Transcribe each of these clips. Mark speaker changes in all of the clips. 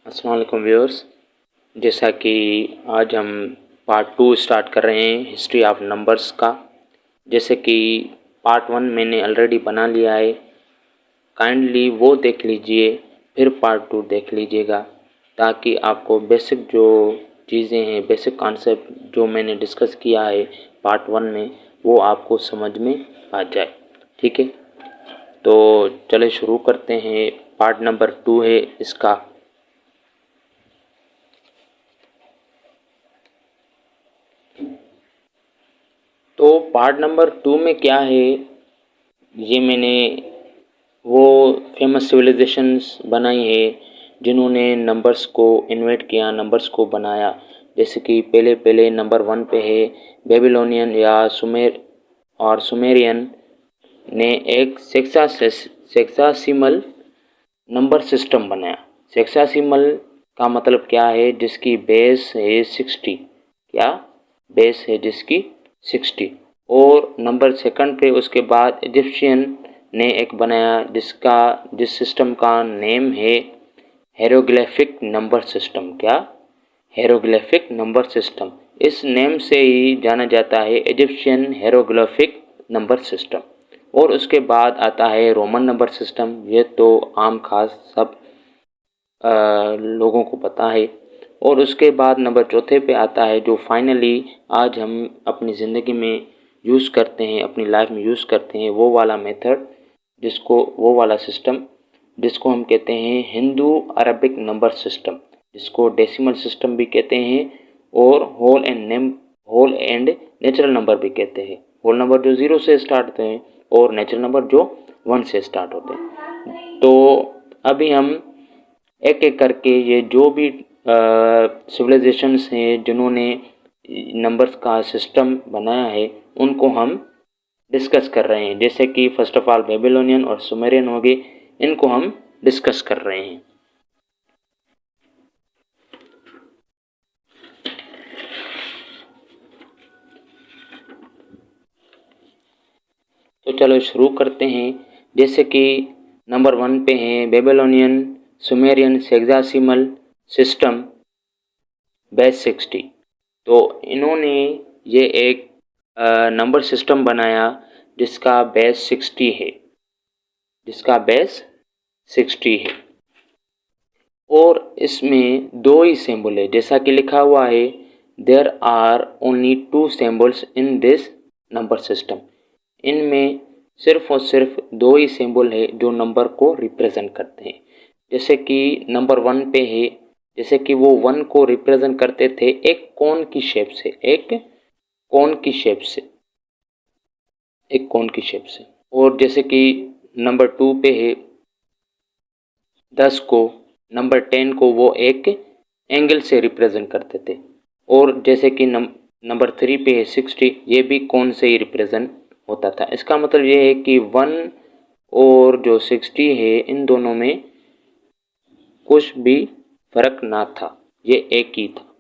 Speaker 1: अस्सलाम वालेकुम व्यूअर्स। जैसा कि आज हम पार्ट 2 स्टार्ट कर रहे हैं हिस्ट्री ऑफ नंबर्स का। जैसे कि पार्ट 1 मैंने ऑलरेडी बना लिया है, काइंडली वो देख लीजिए, फिर पार्ट 2 देख लीजिएगा ताकि आपको बेसिक जो चीज़ें हैं, बेसिक कॉन्सेप्ट जो मैंने डिस्कस किया है पार्ट 1 में, वो आपको समझ में आ जाए। ठीक है, तो चले शुरू करते हैं। पार्ट नंबर 2 है इसका। तो पार्ट नंबर 2 में क्या है, ये मैंने वो फेमस सिविलाइजेशंस बनाई है जिन्होंने नंबर्स को इन्वेंट किया, नंबर्स को बनाया। जैसे कि पहले नंबर 1 पे है बेबीलोनियन या सुमेरियन ने एक सेक्सासिमल नंबर सिस्टम बनाया। सेक्सासिमल का मतलब क्या है? जिसकी बेस है 60। क्या बेस है? जिसकी 60। और नंबर 2 पे उसके बाद इजिप्शियन ने एक बनाया जिस सिस्टम का नेम है हेरोग्लिफिक नंबर सिस्टम। क्या? हेरोग्लिफिक नंबर सिस्टम। इस नेम से ही जाना जाता है, इजिप्शियन हेरोग्लिफिक नंबर सिस्टम। और उसके बाद आता है रोमन नंबर सिस्टम। ये तो आम खास सब लोगों को पता है। और उसके बाद नंबर 4 पे आता है जो फाइनली आज हम अपनी ज़िंदगी में यूज़ करते हैं, अपनी लाइफ में यूज़ करते हैं, वो वाला मेथड, वो वाला सिस्टम जिसको हम कहते हैं हिंदू अरबिक नंबर सिस्टम, जिसको डेसिमल सिस्टम भी कहते हैं और होल एंड नेचुरल नंबर भी कहते हैं। होल नंबर जो 0 से स्टार्ट होते हैं और नेचुरल नंबर जो 1 से स्टार्ट होते हैं। तो अभी हम एक एक करके ये जो भी सिविलाइजेशंस हैं जिन्होंने नंबर्स का सिस्टम बनाया है उनको हम डिस्कस कर रहे हैं। जैसे कि फर्स्ट ऑफ ऑल बेबीलोनियन और सुमेरियन हो गए, इनको हम डिस्कस कर रहे हैं। तो चलो शुरू करते हैं। जैसे कि नंबर 1 पे हैं बेबीलोनियन सुमेरियन सेक्सासिमल सिस्टम बेस 60। तो इन्होंने ये एक नंबर सिस्टम बनाया जिसका बेस 60 है, और इसमें 2 ही सिंबल है। जैसा कि लिखा हुआ है, there are only 2 symbols in this number system. इनमें सिर्फ और सिर्फ 2 ही सिंबल है जो नंबर को रिप्रेजेंट करते हैं। जैसे कि नंबर 1 पे है, जैसे कि वो 1 को रिप्रेजेंट करते थे एक कोन की शेप से, एक कोन की शेप से। और जैसे कि नंबर 2 पे है 10 को, नंबर 10 को वो एक एंगल से रिप्रेजेंट करते थे। और जैसे कि नंबर 3 पे है 60, ये भी कोन से ही रिप्रेजेंट होता था। इसका मतलब ये है कि 1 और जो 60 है इन दोनों में कुछ भी फर्क ना था, ये एक ही था।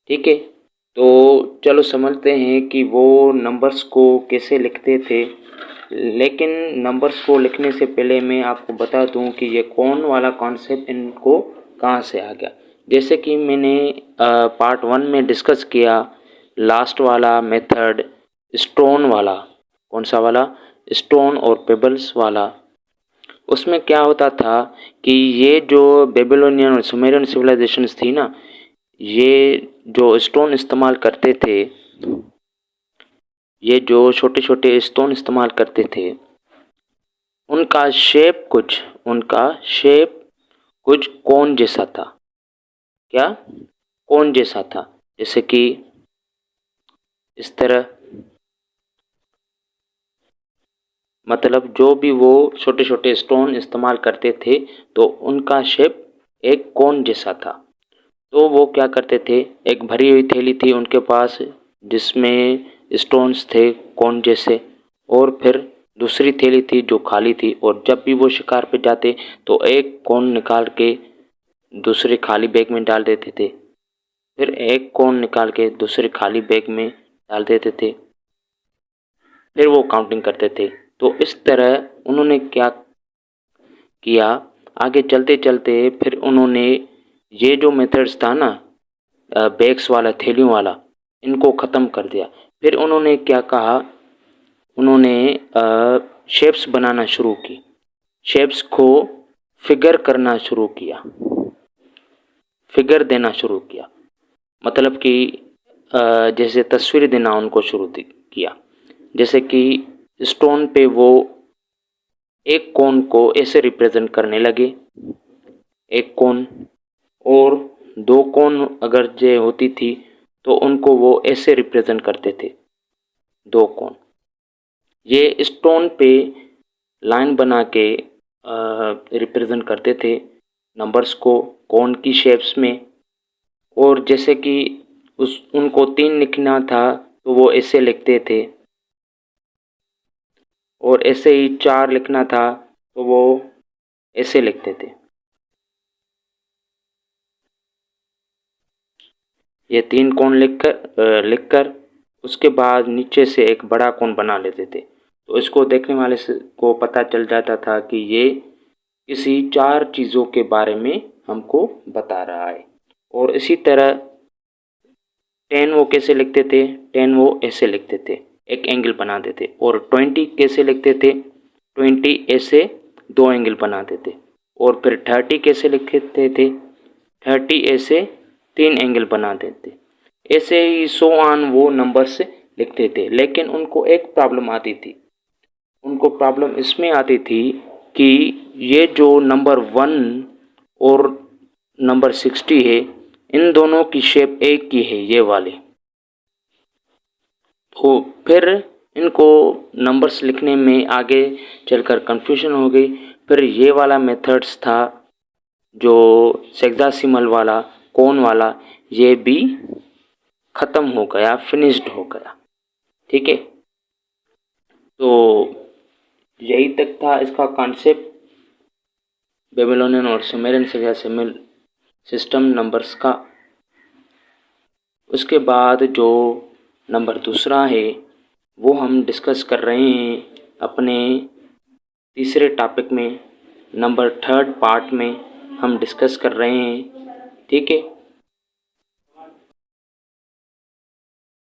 Speaker 1: ठीक है, तो चलो समझते हैं कि वो नंबर्स को कैसे लिखते थे। लेकिन नंबर्स को लिखने से पहले मैं आपको बता दूं कि ये कौन वाला कॉन्सेप्ट इनको कहाँ से आ गया। जैसे कि मैंने पार्ट 1 में डिस्कस किया लास्ट वाला मेथड, स्टोन वाला। कौन सा वाला? स्टोन और पेबल्स वाला। उसमें क्या होता था कि ये जो बेबीलोनियन और सुमेरियन सिविलाइजेशंस थी ना, ये जो स्टोन इस्तेमाल करते थे, ये जो छोटे छोटे स्टोन इस्तेमाल करते थे, उनका शेप कुछ कोन जैसा था। क्या? कोन जैसा था। जैसे कि इस तरह, मतलब जो भी वो छोटे छोटे स्टोन इस्तेमाल करते थे तो उनका शेप एक कोन जैसा था। तो वो क्या करते थे, एक भरी हुई थैली थी उनके पास जिसमें स्टोन्स थे कोन जैसे, और फिर दूसरी थैली थी जो खाली थी। और जब भी वो शिकार पे जाते तो एक कोन निकाल के दूसरे खाली बैग में डाल देते थे, फिर एक कोन निकाल के दूसरे खाली बैग में डाल देते थे, फिर वो काउंटिंग करते थे। तो इस तरह उन्होंने क्या किया, आगे चलते चलते फिर उन्होंने ये जो मेथड्स था ना बैग्स वाला, थैलियों वाला, इनको ख़त्म कर दिया। फिर उन्होंने क्या कहा, उन्होंने शेप्स बनाना शुरू की, शेप्स को फिगर करना शुरू किया, फिगर देना शुरू किया, मतलब कि जैसे तस्वीर देना उनको शुरू किया। जैसे कि स्टोन पे वो एक कोन को ऐसे रिप्रेजेंट करने लगे, एक कोन, और दो कोन अगर जे होती थी तो उनको वो ऐसे रिप्रेजेंट करते थे, दो कोन। ये स्टोन पे लाइन बना के रिप्रेजेंट करते थे नंबर्स को कोन की शेप्स में। और जैसे कि उनको 3 लिखना था तो वो ऐसे लिखते थे, और ऐसे ही 4 लिखना था तो वो ऐसे लिखते थे। ये 3 कोण लिखकर उसके बाद नीचे से एक बड़ा कोण बना लेते थे। तो इसको देखने वाले को पता चल जाता था कि ये किसी 4 चीज़ों के बारे में हमको बता रहा है। और इसी तरह 10 वो कैसे लिखते थे, 10 वो ऐसे लिखते थे, एक एंगल बनाते थे। और 20 कैसे लिखते थे, 20 ऐसे 2 एंगल बनाते थे। और फिर 30 कैसे लिखते थे, 30 ऐसे 3 एंगल बनाते थे। ऐसे ही सो ऑन वो नंबर्स लिखते थे। लेकिन उनको एक प्रॉब्लम आती थी, उनको प्रॉब्लम इसमें आती थी कि ये जो नंबर 1 और नंबर 60 है, इन दोनों की शेप एक ही है, ये वाली। तो फिर इनको नंबर्स लिखने में आगे चलकर कंफ्यूजन हो गई। फिर ये वाला मेथड्स था जो हेक्साडेसिमल वाला, कोन वाला, ये भी ख़त्म हो गया, फिनिश्ड हो गया। ठीक है, तो यही तक था इसका कॉन्सेप्ट, बेबीलोनियन और सुमेरियन हेक्साडेसिमल सिस्टम नंबर्स का। उसके बाद जो नंबर दूसरा है वो हम डिस्कस कर रहे हैं अपने तीसरे टॉपिक में, नंबर 3rd पार्ट में हम डिस्कस कर रहे हैं। ठीक है,